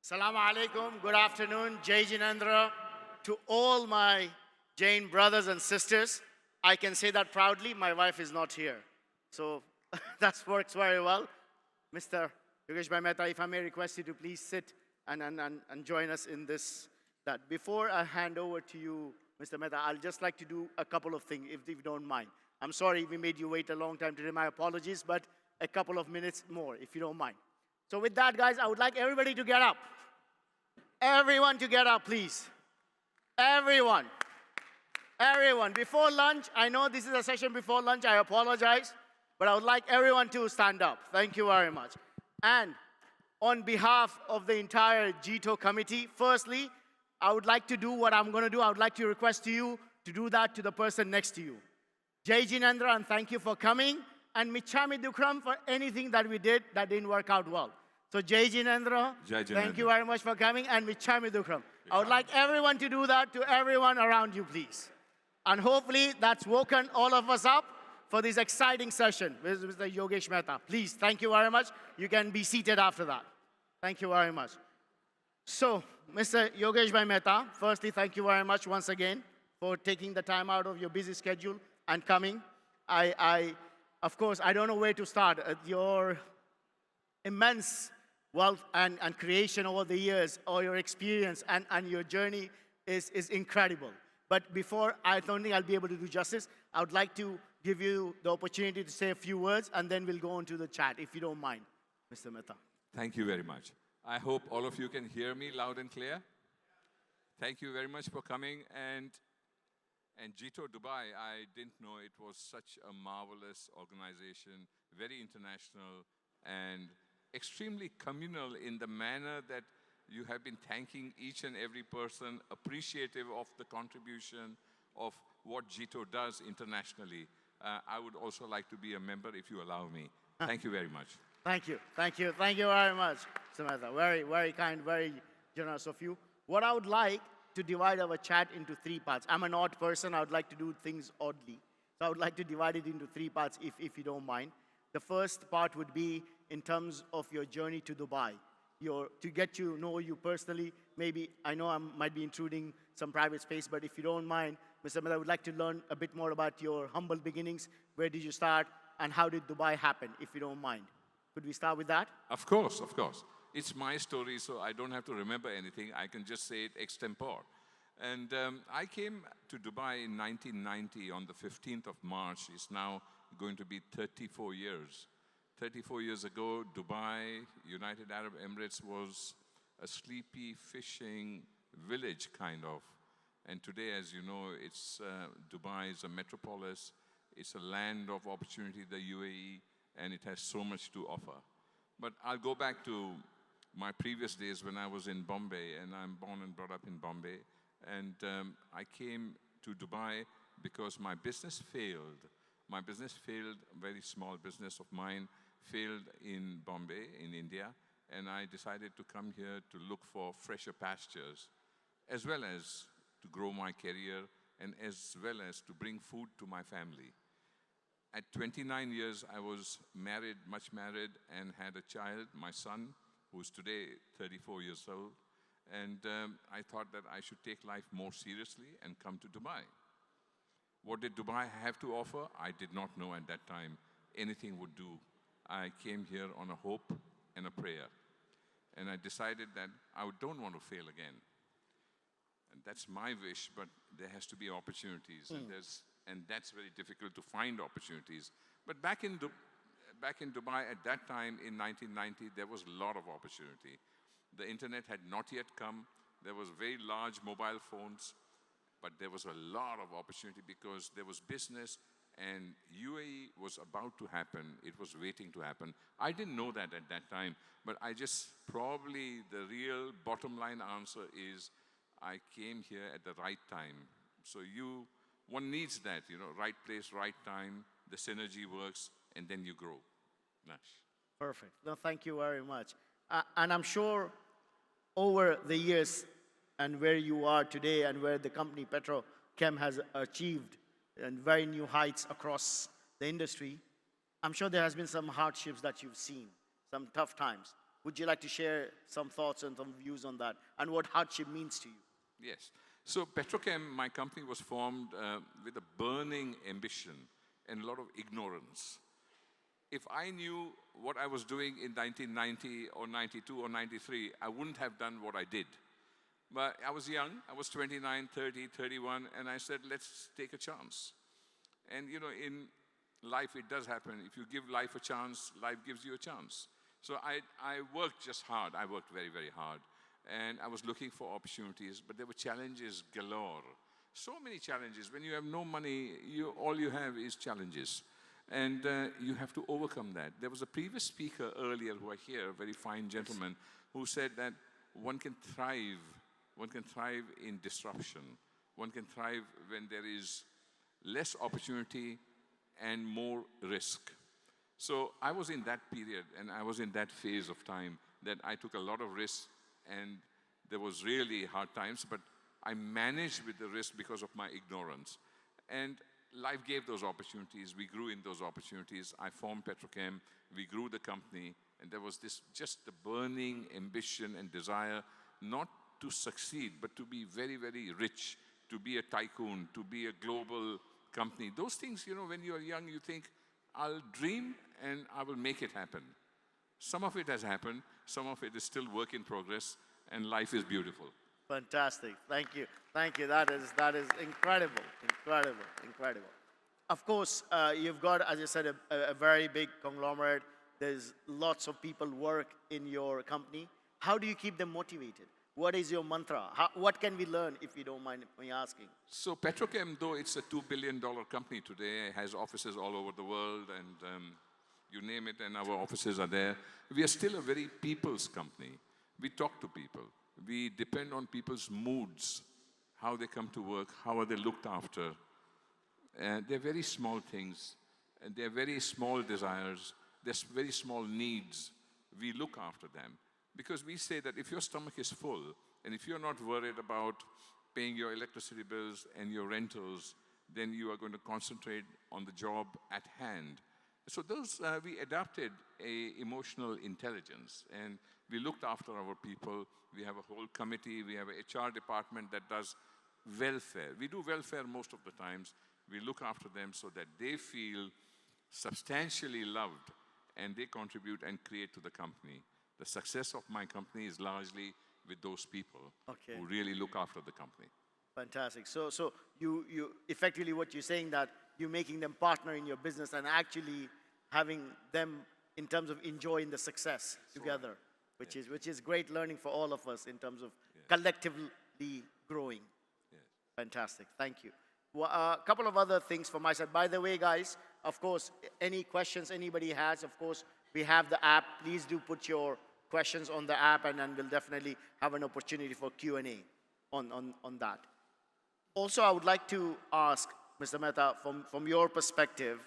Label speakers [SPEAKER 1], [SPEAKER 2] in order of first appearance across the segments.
[SPEAKER 1] Assalamu alaikum, good afternoon, Jai Jinendra. To all my Jain brothers and sisters, I can say that proudly, my wife is not here. So that works very well. Mr. Yogesh Mehta, if I may request you to please sit and join us in this. That before I hand over to you, Mr. Mehta, I'll just like to do a couple of things, if you don't mind. I'm sorry we made you wait a long time today, my apologies, but a couple of minutes more, if you don't mind. So with that, guys, I would like everybody to get up. Everyone to get up, please. Everyone. Everyone. Before lunch, I know this is a session before lunch, I apologize, but I would like everyone to stand up. Thank you very much. And on behalf of the entire JITO committee, firstly, I would like to do what I'm going to do. I would like to request to you to do that to the person next to you. Jai Jinendra, and thank you for coming. And Michami Dukram for anything that we did that didn't work out well. So Jai Jinendra, thank you very much for coming, and Michami Dukram. I would like everyone to do that to everyone around you, please. And hopefully that's woken all of us up for this exciting session with Mr. Yogesh Mehta. Please, thank you very much. You can be seated after that. Thank you very much. So, Mr. Yogesh Mehta, firstly, thank you very much once again for taking the time out of your busy schedule and coming. Of course, I don't know where to start. Your immense wealth and creation over the years, or your experience and your journey is incredible. But before, I don't think I'll be able to do justice. I would like to give you the opportunity to say a few words, and then we'll go on to the chat, if you don't mind, Mr. Mehta.
[SPEAKER 2] Thank you very much. I hope all of you can hear me loud and clear. Thank you very much for coming. And JITO Dubai, I didn't know it was such a marvelous organization, very international, and extremely communal in the manner that you have been thanking each and every person, appreciative of the contribution of what JITO does internationally. I would also like to be a member if you allow me. Thank you very much.
[SPEAKER 1] Thank you. Thank you. Thank you very much, Samantha. Very, very kind, very generous of you. What I would like to divide our chat into three parts. I'm an odd person. I would like to do things oddly. So I would like to divide it into three parts, if you don't mind. The first part would be in terms of your journey to Dubai. To get to know you personally. Maybe, I know I might be intruding some private space, but if you don't mind, Mr. Mehta, I would like to learn a bit more about your humble beginnings. Where did you start, and how did Dubai happen, if you don't mind? Could we start with that?
[SPEAKER 2] Of course, of course. It's my story, so I don't have to remember anything. I can just say it extempore. And I came to Dubai in 1990 on the 15th of March. It's now going to be 34 years. 34 years ago, Dubai, United Arab Emirates, was a sleepy fishing village, kind of. And today, as you know, Dubai is a metropolis. It's a land of opportunity, the UAE, and it has so much to offer. But I'll go back to my previous days when I was in Bombay, and I'm born and brought up in Bombay. And I came to Dubai because my business failed. My business failed, a very small business of mine failed in Bombay, in India, and I decided to come here to look for fresher pastures, as well as to grow my career, and as well as to bring food to my family. At 29 years, I was married, much married, and had a child, my son, who's today 34 years old. And I thought that I should take life more seriously and come to Dubai. What did Dubai have to offer? I did not know at that time. Anything would do. I came here on a hope and a prayer. And I decided that I don't want to fail again. And that's my wish, but there has to be opportunities. And that's very difficult to find opportunities. But back in Dubai at that time, in 1990, there was a lot of opportunity. The internet had not yet come. There was very large mobile phones, but there was a lot of opportunity because there was business, and UAE was about to happen. It was waiting to happen. I didn't know that at that time, but probably the real bottom line answer is I came here at the right time. So one needs that, right place, right time, the synergy works, and then you grow. Nash.
[SPEAKER 1] Perfect. No, thank you very much. And I'm sure over the years and where you are today and where the company Petrochem has achieved and very new heights across the industry, I'm sure there has been some hardships that you've seen, some tough times. Would you like to share some thoughts and some views on that and what hardship means to you?
[SPEAKER 2] Yes. So Petrochem, my company, was formed with a burning ambition and a lot of ignorance. If I knew what I was doing in 1990 or 92 or 93, I wouldn't have done what I did. But I was young, I was 29, 30, 31, and I said, let's take a chance. And you know, in life it does happen. If you give life a chance, life gives you a chance. So I worked just hard. I worked very, very hard. And I was looking for opportunities, but there were challenges galore. So many challenges. When you have no money, all you have is challenges. And you have to overcome that. There was a previous speaker earlier who I hear, a very fine gentleman, who said that one can thrive in disruption. One can thrive when there is less opportunity and more risk. So I was in that period, and I was in that phase of time that I took a lot of risks, and there was really hard times, but I managed with the risk because of my ignorance. And life gave those opportunities. We grew in those opportunities. I formed Petrochem. We grew the company. And there was this just the burning ambition and desire not to succeed, but to be very, very rich, to be a tycoon, to be a global company. Those things, you know, when you're young, you think, I'll dream and I will make it happen. Some of it has happened. Some of it is still work in progress. And life is beautiful.
[SPEAKER 1] Fantastic. Thank you. Thank you. That is incredible. Incredible. Incredible. Of course, you've got, as you said, a very big conglomerate. There's lots of people work in your company. How do you keep them motivated? What is your mantra? What can we learn, if you don't mind me asking?
[SPEAKER 2] So Petrochem, though it's a $2 billion company today, has offices all over the world, and you name it, and our offices are there. We are still a very people's company. We talk to people. We depend on people's moods, how they come to work, how are they looked after. They're very small things, and they're very small desires, they're very small needs. We look after them. Because we say that if your stomach is full, and if you're not worried about paying your electricity bills and your rentals, then you are going to concentrate on the job at hand. So those, we adapted a emotional intelligence, and we looked after our people. We have a whole committee. We have an HR department that does welfare. We do welfare most of the times. We look after them so that they feel substantially loved, and they contribute and create to the company. The success of my company is largely with those people who really look after the company.
[SPEAKER 1] Fantastic. So you effectively what you're saying that you're making them partner in your business and actually having them in terms of enjoying the success together, which is great learning for all of us in terms of collectively growing. Fantastic. Thank you. Well, a couple of other things from my side. By the way, guys, of course, any questions anybody has, of course, we have the app. Please do put your questions on the app, and then we'll definitely have an opportunity for Q&A on that. Also, I would like to ask, Mr. Mehta, from your perspective,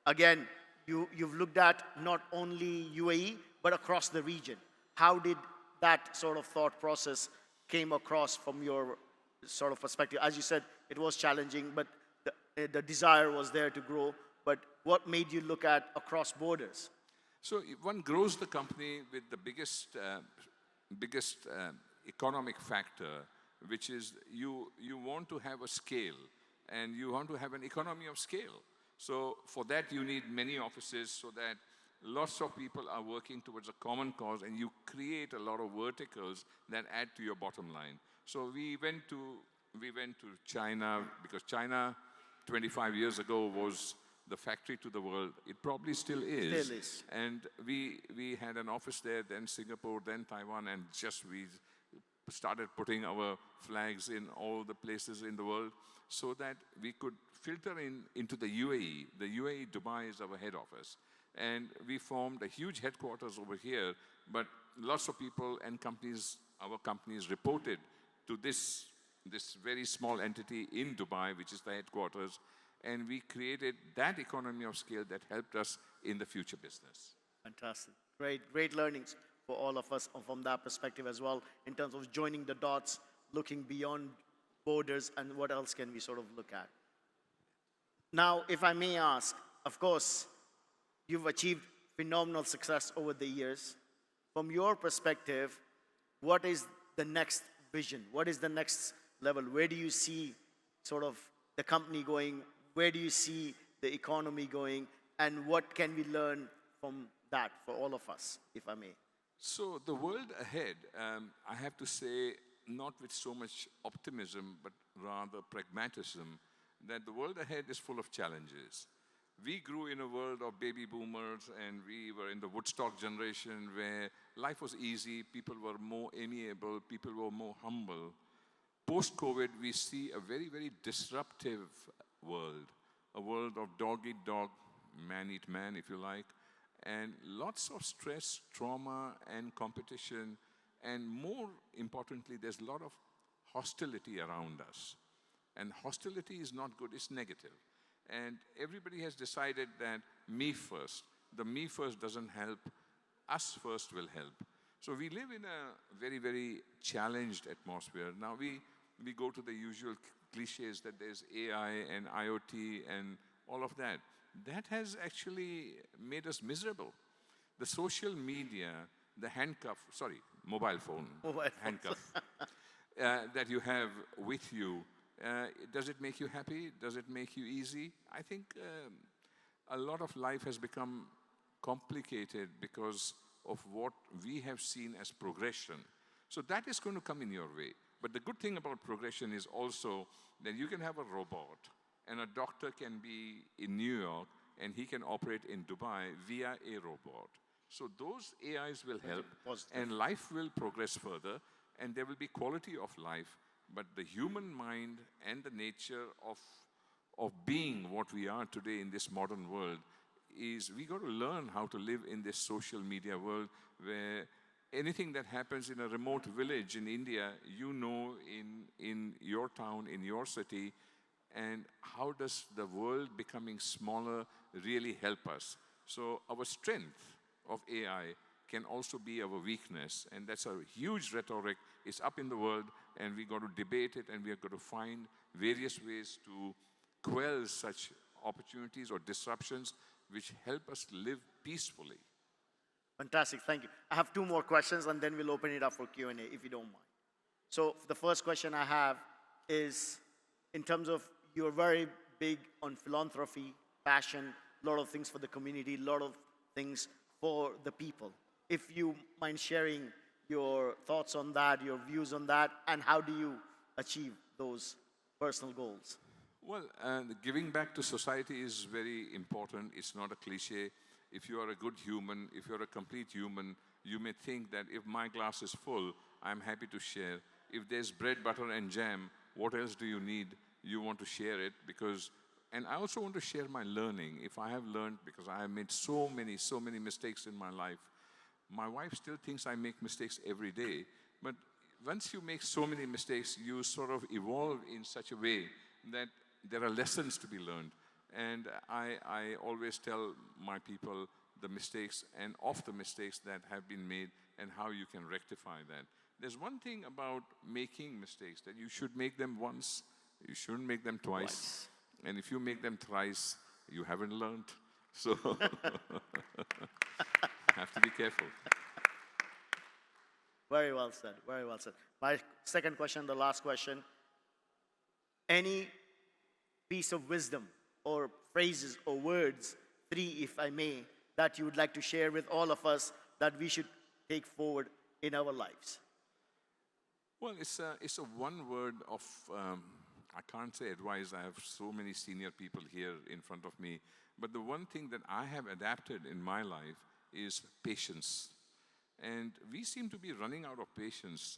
[SPEAKER 1] again, you've looked at not only UAE, but across the region. How did that sort of thought process came across from your sort of perspective? As you said, it was challenging, but the desire was there to grow. But what made you look at across borders?
[SPEAKER 2] So one grows the company with the biggest economic factor, which is you want to have a scale, and you want to have an economy of scale. So for that, you need many offices so that lots of people are working towards a common cause, and you create a lot of verticals that add to your bottom line. So we went to China, because China 25 years ago was the factory to the world. It probably still is.
[SPEAKER 1] Still is.
[SPEAKER 2] And we had an office there, then Singapore, then Taiwan, and just we started putting our flags in all the places in the world so that we could filter into the UAE. The UAE, Dubai is our head office. And we formed a huge headquarters over here, but lots of people and companies, our companies reported to this very small entity in Dubai, which is the headquarters. And we created that economy of scale that helped us in the future business.
[SPEAKER 1] Fantastic. Great learnings for all of us from that perspective as well, in terms of joining the dots, looking beyond borders, and what else can we sort of look at. Now, if I may ask, of course, you've achieved phenomenal success over the years. from your perspective, what is the next vision? What is the next level? Where do you see sort of the company going? Where do you see the economy going? And what can we learn from that for all of us, if I may?
[SPEAKER 2] So the world ahead, I have to say, not with so much optimism, but rather pragmatism, that the world ahead is full of challenges. We grew in a world of baby boomers, and we were in the Woodstock generation where life was easy, people were more amiable, people were more humble. Post-COVID, we see a very, very disruptive world, a world of dog eat dog, man eat man, if you like, and lots of stress, trauma, and competition, and more importantly, there's a lot of hostility around us. And hostility is not good, it's negative. And everybody has decided that me first. The me first doesn't help, us first will help. So we live in a very, very challenged atmosphere. Now we go to the usual cliches that there's AI and IoT and all of that. That has actually made us miserable. The social media, the mobile phone,
[SPEAKER 1] Mobile phones.
[SPEAKER 2] handcuff that you have with you, does it make you happy? Does it make you easy? I think a lot of life has become complicated because of what we have seen as progression. So that is going to come in your way. But the good thing about progression is also that you can have a robot and a doctor can be in New York and he can operate in Dubai via a robot. So those AIs will help and life will progress further and there will be quality of life. But the human mind and the nature of being what we are today in this modern world is we got to learn how to live in this social media world where anything that happens in a remote village in India, you know in your town, in your city, and how does the world becoming smaller really help us? So our strength of AI can also be our weakness, and that's a huge rhetoric. It's up in the world, and we got to debate it, and we are going to find various ways to quell such opportunities or disruptions which help us live peacefully.
[SPEAKER 1] Fantastic, thank you. I have two more questions and then we'll open it up for Q&A if you don't mind. So the first question I have is in terms of you're very big on philanthropy, passion, a lot of things for the community, a lot of things for the people. If you mind sharing your thoughts on that, your views on that, and how do you achieve those personal goals?
[SPEAKER 2] Well, giving back to society is very important. It's not a cliche. If you are a good human, if you're a complete human, you may think that if my glass is full, I'm happy to share. If there's bread, butter, and jam, what else do you need? You want to share it because, and I also want to share my learning. If I have learned, because I have made so many mistakes in my life, my wife still thinks I make mistakes every day. But once you make so many mistakes, you sort of evolve in such a way that there are lessons to be learned. And I always tell my people the mistakes and of the mistakes that have been made and how you can rectify that. There's one thing about making mistakes, that you should make them once, you shouldn't make them twice. And if you make them thrice, you haven't learned. So have to be careful.
[SPEAKER 1] Very well said, very well said. My second question, the last question. Any piece of wisdom or phrases or words, 3 if I may, that you would like to share with all of us that we should take forward in our lives?
[SPEAKER 2] Well, it's a one word of, I can't say advice, I have so many senior people here in front of me, but the one thing that I have adapted in my life is patience. And we seem to be running out of patience.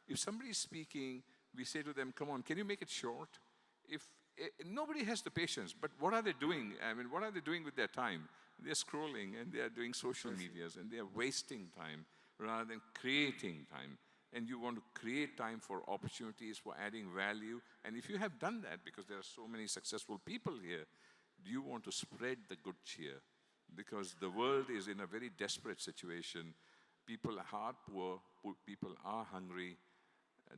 [SPEAKER 2] If somebody is speaking, we say to them, come on, can you make it short? If nobody has the patience, but what are they doing? I mean, what are they doing with their time? They're scrolling and they're doing social medias and they're wasting time rather than creating time. And you want to create time for opportunities, for adding value. And if you have done that, because there are so many successful people here, you want to spread the good cheer. Because the world is in a very desperate situation. People are poor, people are hungry.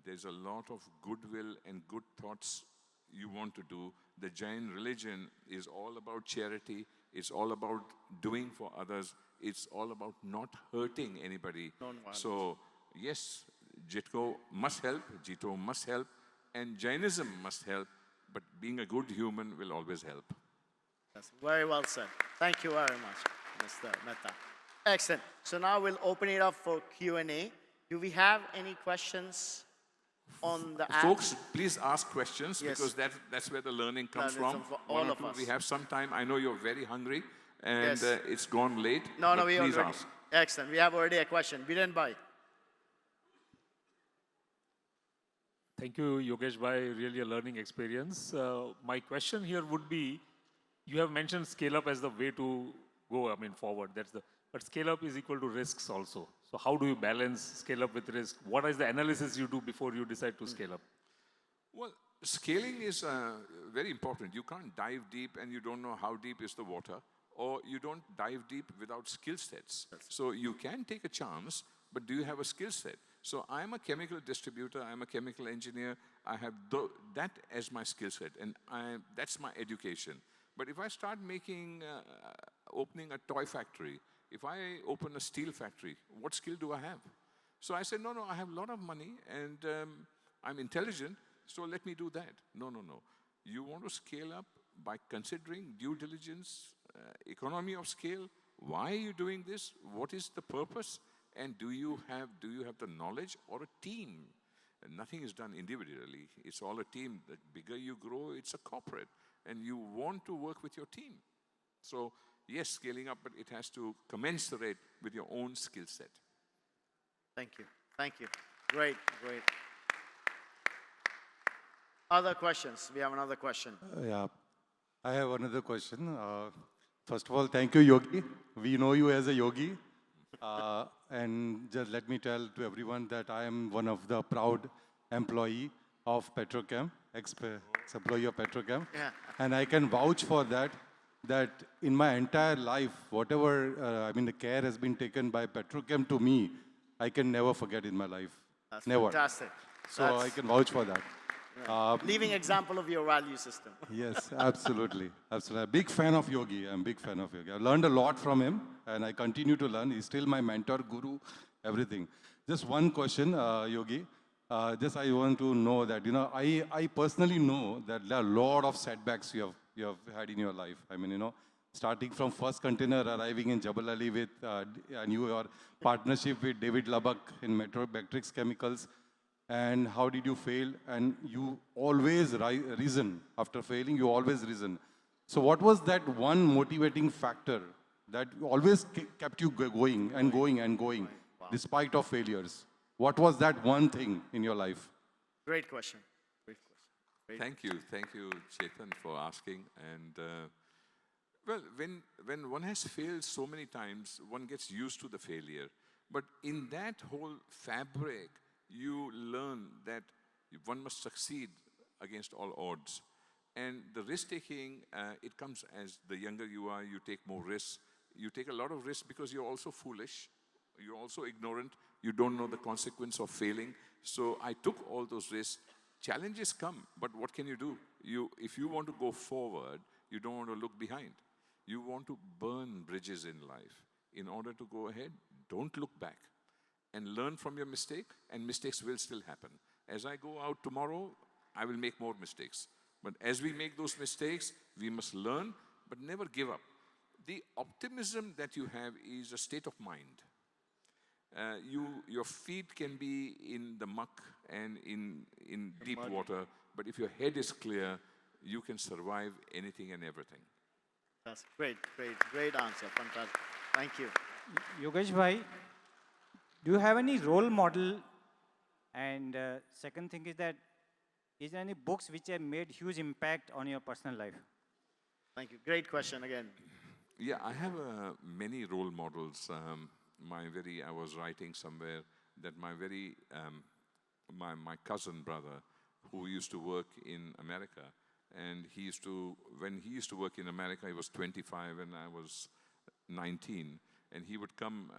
[SPEAKER 2] There's a lot of goodwill and good thoughts you want to do. The Jain religion is all about charity. It's all about doing for others. It's all about not hurting anybody.
[SPEAKER 1] Non-violence.
[SPEAKER 2] So, yes, JITO must help, and Jainism must help, but being a good human will always help.
[SPEAKER 1] That's very well said. Thank you very much, Mr. Mehta. Excellent. So now we'll open it up for Q&A. Do we have any questions on the app?
[SPEAKER 2] Folks, please ask questions
[SPEAKER 1] Yes.
[SPEAKER 2] because that's where the learning comes
[SPEAKER 1] Learning
[SPEAKER 2] from.
[SPEAKER 1] from all
[SPEAKER 2] One or
[SPEAKER 1] of
[SPEAKER 2] two,
[SPEAKER 1] us.
[SPEAKER 2] we have some time. I know you're very hungry and
[SPEAKER 1] Yes.
[SPEAKER 2] it's gone late.
[SPEAKER 1] No,
[SPEAKER 2] but
[SPEAKER 1] we
[SPEAKER 2] please
[SPEAKER 1] already.
[SPEAKER 2] ask.
[SPEAKER 1] Excellent. We have already a question. Biren Bhai.
[SPEAKER 3] Thank you, Yogesh bhai. Really a learning experience. My question here would be, you have mentioned scale up as the way to go, forward. But scale up is equal to risks also. So how do you balance scale up with risk? What is the analysis you do before you decide to scale up?
[SPEAKER 2] Well, scaling is very important. You can't dive deep and you don't know how deep is the water, or you don't dive deep without skill sets. So you can take a chance, but do you have a skill set? So I'm a chemical distributor, I'm a chemical engineer, I have that as my skill set, and that's my education. But if I start opening a toy factory, if I open a steel factory, what skill do I have? So I said, no, I have a lot of money and I'm intelligent, so let me do that. No. You want to scale up by considering due diligence, economy of scale. Why are you doing this? What is the purpose? And do you have the knowledge or a team? And nothing is done individually. It's all a team. The bigger you grow, it's a corporate. And you want to work with your team. So, yes, scaling up, but it has to commensurate with your own skill set.
[SPEAKER 1] Thank you. Great. Other questions? We have another question.
[SPEAKER 4] Yeah, I have another question. First of all, thank you, Yogi. We know you as a yogi. And just let me tell to everyone that I am one of the proud employee of Petrochem, ex-employee of Petrochem.
[SPEAKER 1] Yeah.
[SPEAKER 4] And I can vouch for that in my entire life, whatever, the care has been taken by Petrochem to me, I can never forget in my life.
[SPEAKER 1] That's
[SPEAKER 4] never.
[SPEAKER 1] fantastic.
[SPEAKER 4] So I can vouch for that.
[SPEAKER 1] Living example of your value system.
[SPEAKER 4] Yes, absolutely. Absolutely. I'm a big fan of Yogi. I'm a big fan of Yogi. I learned a lot from him, and I continue to learn. He's still my mentor, guru, everything. Just one question, Yogi. Just I want to know that, I personally know that there are a lot of setbacks you have had in your life. Starting from first container arriving in Jabal Ali with your partnership with David Lubbock in Metrix Chemicals. And how did you fail? And you always risen. After failing, you always risen. So what was that one motivating factor that always kept you going and going and going, despite of failures? What was that one thing in your life?
[SPEAKER 1] Great question.
[SPEAKER 2] Thank you, Chetan, for asking. And well, when one has failed so many times, one gets used to the failure. But in that whole fabric, you learn that one must succeed against all odds. And the risk-taking, it comes as the younger you are, you take more risks. You take a lot of risks because you're also foolish. You're also ignorant. You don't know the consequence of failing. So I took all those risks. Challenges come, but what can you do? If you want to go forward, you don't want to look behind. You want to burn bridges in life. In order to go ahead, don't look back. And learn from your mistake, and mistakes will still happen. As I go out tomorrow, I will make more mistakes. But as we make those mistakes, we must learn, but never give up. The optimism that you have is a state of mind. Your feet can be in the muck and in deep water, but if your head is clear, you can survive anything and everything.
[SPEAKER 1] That's great answer. Fantastic. Thank you.
[SPEAKER 5] Yogesh bhai, do you have any role model? And second thing is that, is there any books which have made huge impact on your personal life?
[SPEAKER 1] Thank you. Great question again.
[SPEAKER 2] Yeah, I have many role models. I was writing somewhere that my cousin brother, who used to work in America, and when he used to work in America, he was 25 and I was 19, and he would come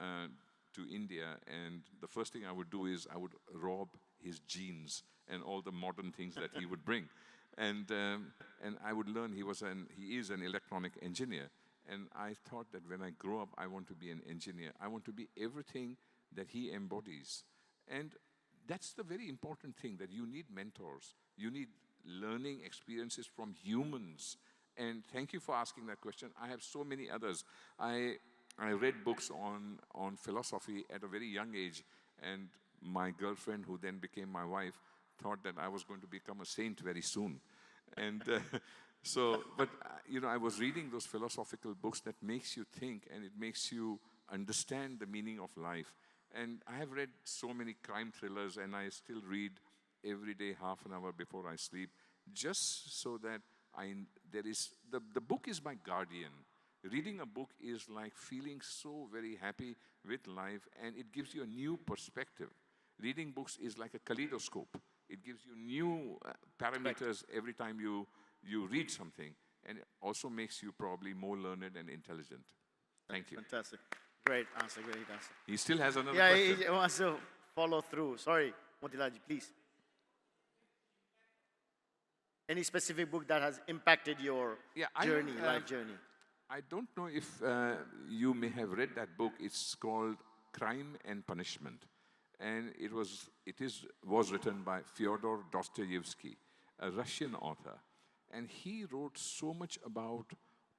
[SPEAKER 2] to India, and the first thing I would do is I would rob his jeans and all the modern things that he would bring. And I would learn he is an electronic engineer. And I thought that when I grow up, I want to be an engineer. I want to be everything that he embodies. And that's the very important thing, that you need mentors. You need learning experiences from humans. And thank you for asking that question. I have so many others. I read books on philosophy at a very young age. And my girlfriend, who then became my wife, thought that I was going to become a saint very soon. And I was reading those philosophical books that makes you think, and it makes you understand the meaning of life. And I have read so many crime thrillers, and I still read every day half an hour before I sleep, just so that the book is my guardian. Reading a book is like feeling so very happy with life, and it gives you a new perspective. Reading books is like a kaleidoscope. It gives you new parameters every time you read something, and it also makes you probably more learned and intelligent. Thank you.
[SPEAKER 1] Fantastic. Great answer, great answer.
[SPEAKER 2] He still has another
[SPEAKER 1] Yeah,
[SPEAKER 2] question.
[SPEAKER 1] he wants to follow through. Sorry, Motilaji, please. Any specific book that has impacted your journey, life journey?
[SPEAKER 2] I don't know if you may have read that book. It's called Crime and Punishment. And it was written by Fyodor Dostoevsky, a Russian author. And he wrote so much about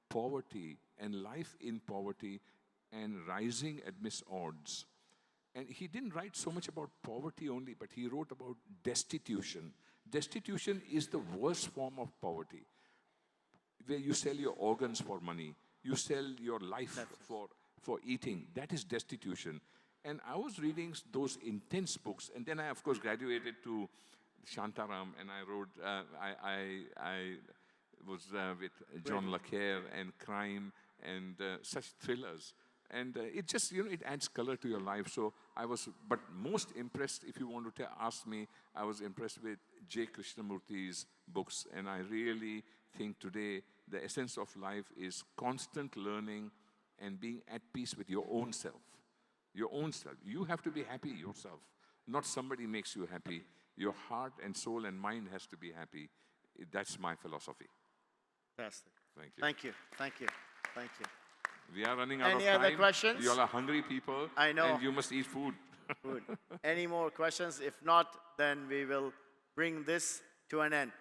[SPEAKER 2] poverty and life in poverty and rising amidst odds. And he didn't write so much about poverty only, but he wrote about destitution. Destitution is the worst form of poverty, where you sell your organs for money, you sell your life for eating. That is destitution. And I was reading those intense books, and then I, of course, graduated to Shantaram, and I wrote, I was with John Le Carre and crime and such thrillers. And it just, it adds color to your life. So but most impressed, if you want to ask me, I was impressed with J. Krishnamurti's books. And I really think today the essence of life is constant learning and being at peace with your own self. Your own self. You have to be happy yourself. Not somebody makes you happy. Your heart and soul and mind has to be happy. That's my philosophy.
[SPEAKER 1] Fantastic.
[SPEAKER 2] Thank you.
[SPEAKER 1] Thank you. Thank you. Thank you.
[SPEAKER 2] We are running out
[SPEAKER 1] Any
[SPEAKER 2] of time.
[SPEAKER 1] other questions?
[SPEAKER 2] You all are hungry people.
[SPEAKER 1] I know.
[SPEAKER 2] And you must eat food.
[SPEAKER 1] Good. Any more questions? If not, then we will bring this to an end.